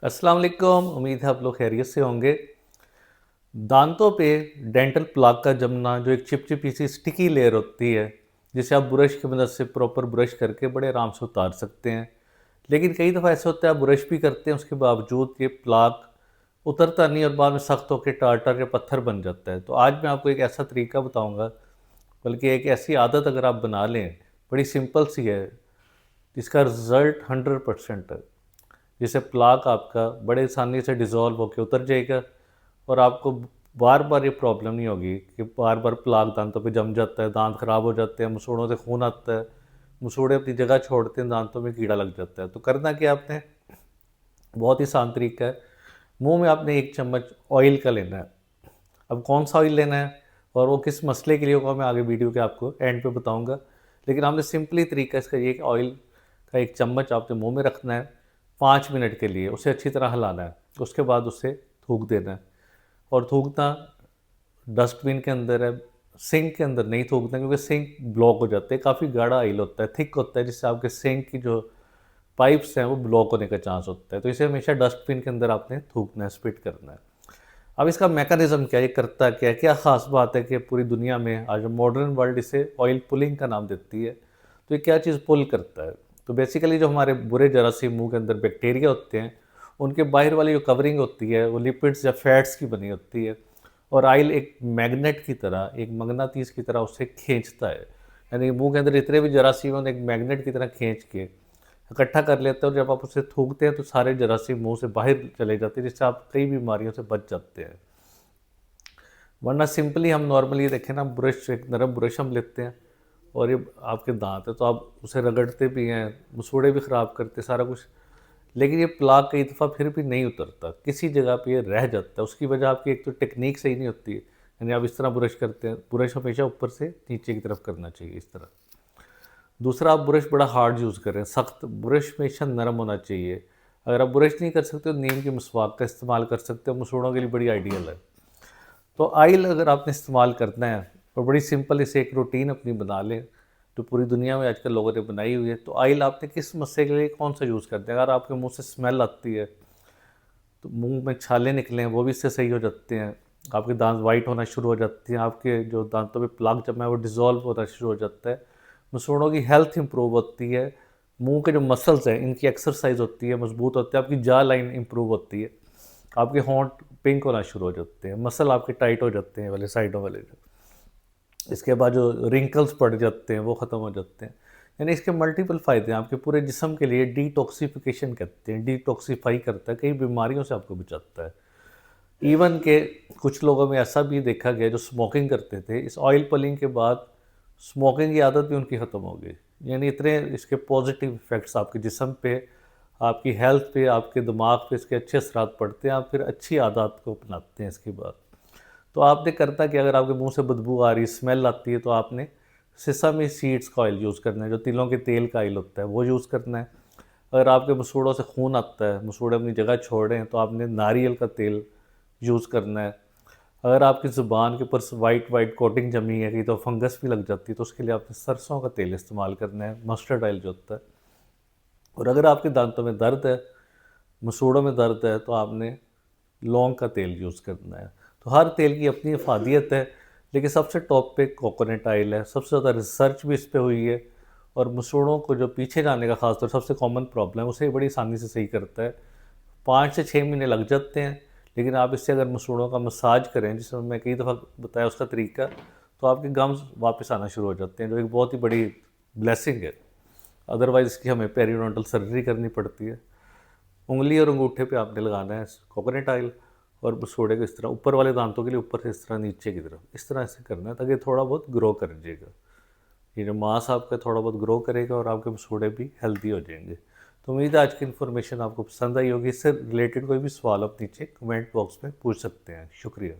अस्सलाम वालेकुम। उम्मीद है आप लोग खैरियत से होंगे। दांतों पे डेंटल प्लाक का जमना जो एक चिपचिपी सी स्टिकी लेयर होती है, जिसे आप ब्रश की मदद से प्रॉपर ब्रश करके बड़े आराम से उतार सकते हैं। लेकिन कई दफ़ा ऐसा होता है आप ब्रश भी करते हैं, उसके बावजूद ये प्लाक उतरता नहीं और बाद में सख्त होकर टार्टर या पत्थर बन जाता है। तो आज मैं आपको एक ऐसा तरीका बताऊंगा, बल्कि एक ऐसी आदत अगर आप बना लें, बड़ी सिंपल सी है, जिसका रिज़ल्ट 100% है। जिससे प्लाक आपका बड़े आसानी से डिज़ोल्व होकर उतर जाएगा और आपको बार बार ये प्रॉब्लम नहीं होगी कि बार बार प्लाक दांतों पे जम जाता है, दांत ख़राब हो जाते हैं, मसूड़ों से खून आता है, मसूड़े अपनी जगह छोड़ते हैं, दांतों में कीड़ा लग जाता है। तो करना क्या आपने, बहुत ही आसान तरीका है। मुंह में आपने 1 चम्मच ऑयल का लेना है। अब कौन सा ऑयल लेना है और वो किस मसले के लिए होगा, मैं आगे वीडियो के आपको एंड पे बताऊंगा। लेकिन आपने सिंपली तरीका इसका ये कि ऑयल का 1 चम्मच आपने मुंह में रखना है, 5 मिनट के लिए उसे अच्छी तरह हिलाना है। उसके बाद उसे थूक देना है। और थूकना डस्टबिन के अंदर है, सिंक के अंदर नहीं थूकना, क्योंकि सिंक ब्लॉक हो जाते हैं। काफ़ी गाढ़ा ऑयल होता है, थिक होता है, जिससे आपके सिंक की जो पाइप्स हैं वो ब्लॉक होने का चांस होता है। तो इसे हमेशा डस्टबिन के अंदर आपने थूकना है, स्पिट करना है। अब इसका मैकेनिज्म क्या है, ये करता क्या है, क्या ख़ास बात है कि पूरी दुनिया में आज मॉडर्न वर्ल्ड इसे ऑयल पुलिंग का नाम देती है। तो ये क्या चीज़ पुल करता है, तो बेसिकली जो हमारे बुरे जरासीम मुंह के अंदर बैक्टीरिया होते हैं, उनके बाहर वाली जो कवरिंग होती है वो लिपिड्स या फैट्स की बनी होती है। और ऑयल एक मैग्नेट की तरह, एक मगनातीस की तरह उसे खींचता है। यानी मुंह के अंदर जितने भी जरासीम हैं, एक मैग्नेट की तरह खींच के इकट्ठा कर लेते हैं, और जब आप उसे थूकते हैं तो सारे जरासीम मुंह से बाहर चले जाते हैं, जिससे आप कई बीमारियों से बच जाते हैं। वरना सिंपली हम नॉर्मली देखें ना, ब्रश, एक नरम ब्रश हम लेते हैं और ये आपके दांत है तो आप उसे रगड़ते भी हैं, मसूड़े भी ख़राब करते, सारा कुछ। लेकिन ये प्लाक कई दफ़ा फिर भी नहीं उतरता, किसी जगह पे ये रह जाता है। उसकी वजह आपकी एक तो टेक्निक सही नहीं होती है, यानी आप इस तरह ब्रश करते हैं, ब्रश हमेशा ऊपर से नीचे की तरफ करना चाहिए, इस तरह। दूसरा, आप ब्रश बड़ा हार्ड यूज़ कर रहे हैं, सख्त ब्रश हमेशा नरम होना चाहिए। अगर आप ब्रश नहीं कर सकते तो नीम की मसवाक का इस्तेमाल कर सकते हो, मसूड़ों के लिए बड़ी आइडियल है। तो ऑयल अगर आपने इस्तेमाल करना है, और बड़ी सिंपल इसे एक रूटीन अपनी बना लें, जो पूरी दुनिया में आजकल लोगों ने बनाई हुई है। तो ऑयल आपने किस मसले के लिए कौन सा यूज़ करते हैं, अगर आपके मुंह से स्मेल आती है, तो मुंह में छाले निकले हैं वो भी इससे सही हो जाते हैं, आपके दांत वाइट होना शुरू हो जाते हैं, आपके जो दांतों पे प्लाक जमा है वो डिज़ोल्व होना शुरू हो जाता है, मसूड़ों की हेल्थ इंप्रूव होती है, मुंह के जो मसल्स हैं इनकी एक्सरसाइज होती है, मजबूत होती है, आपकी जा लाइन इंप्रूव होती है, आपके होंठ पिंक होना शुरू हो जाते हैं, मसल आपके टाइट हो जाते हैं वाले साइडों वाले जो। इसके बाद जो रिंकल्स पड़ जाते हैं वो ख़त्म हो जाते हैं। यानी इसके मल्टीपल फ़ायदे हैं आपके पूरे जिस्म के लिए। डिटॉक्सिफिकेशन कहते हैं, डिटॉक्सीफाई करता है, कई बीमारियों से आपको बचाता है। इवन के कुछ लोगों में ऐसा भी देखा गया जो स्मोकिंग करते थे, इस ऑयल पुलिंग के बाद स्मोकिंग की आदत भी उनकी ख़त्म हो गई। यानी इतने इसके पॉजिटिव इफ़ेक्ट्स आपके जिस्म पे, आपकी हेल्थ पे, आपके दिमाग पे इसके अच्छे असरात पड़ते हैं। आप फिर अच्छी आदत को अपनाते हैं इसके बाद। तो आपने करता कि अगर आपके मुंह से बदबू आ रही, स्मेल आती है, तो आपने सेसमी सीड्स का ऑयल यूज़ करना है, जो तिलों के तेल का ऑयल होता है वो यूज़ करना है। अगर आपके मसूड़ों से खून आता है, मसूड़े अपनी जगह छोड़ रहे हैं, तो आपने नारियल का तेल यूज़ करना है। अगर आपकी ज़ुबान के ऊपर वाइट वाइट कोटिंग जमी है, कहीं तो फंगस भी लग जाती है, तो उसके लिए आपने सरसों का तेल इस्तेमाल करना है, मस्टर्ड ऑयल जो होता है। और अगर आपके दांतों में दर्द है, मसूड़ों में दर्द है, तो आपने लौंग का तेल यूज़ करना है। तो हर तेल की अपनी अफादियत है, लेकिन सबसे टॉप पे कोकोनट ऑयल है। सबसे ज़्यादा रिसर्च भी इस पे हुई है, और मसूड़ों को जो पीछे जाने का ख़ासतौर सबसे कॉमन प्रॉब्लम है, उसे बड़ी आसानी से सही करता है। 5 से 6 महीने लग जाते हैं, लेकिन आप इससे अगर मसूड़ों का मसाज करें, जिसमें मैं कई दफ़ा बताया उसका तरीका, तो आपके गम्स वापस आना शुरू हो जाते हैं, जो एक बहुत ही बड़ी ब्लेसिंग है। अदरवाइज़ इसकी हमें पेरियोडोंटल सर्जरी करनी पड़ती है। उंगली और अंगूठे पे आपने लगाना है कोकोनट ऑयल, और मसूड़े को इस तरह ऊपर वाले दांतों के लिए ऊपर से इस तरह नीचे की तरफ इस तरह से करना है, ताकि थोड़ा बहुत ग्रो कर जाएगा। ये जो मांस आपका थोड़ा बहुत ग्रो करेगा और आपके मसूड़े भी हेल्दी हो जाएंगे। तो उम्मीद है आज की इन्फॉर्मेशन आपको पसंद आई होगी। इससे रिलेटेड कोई भी सवाल आप नीचे कमेंट बॉक्स में पूछ सकते हैं। शुक्रिया।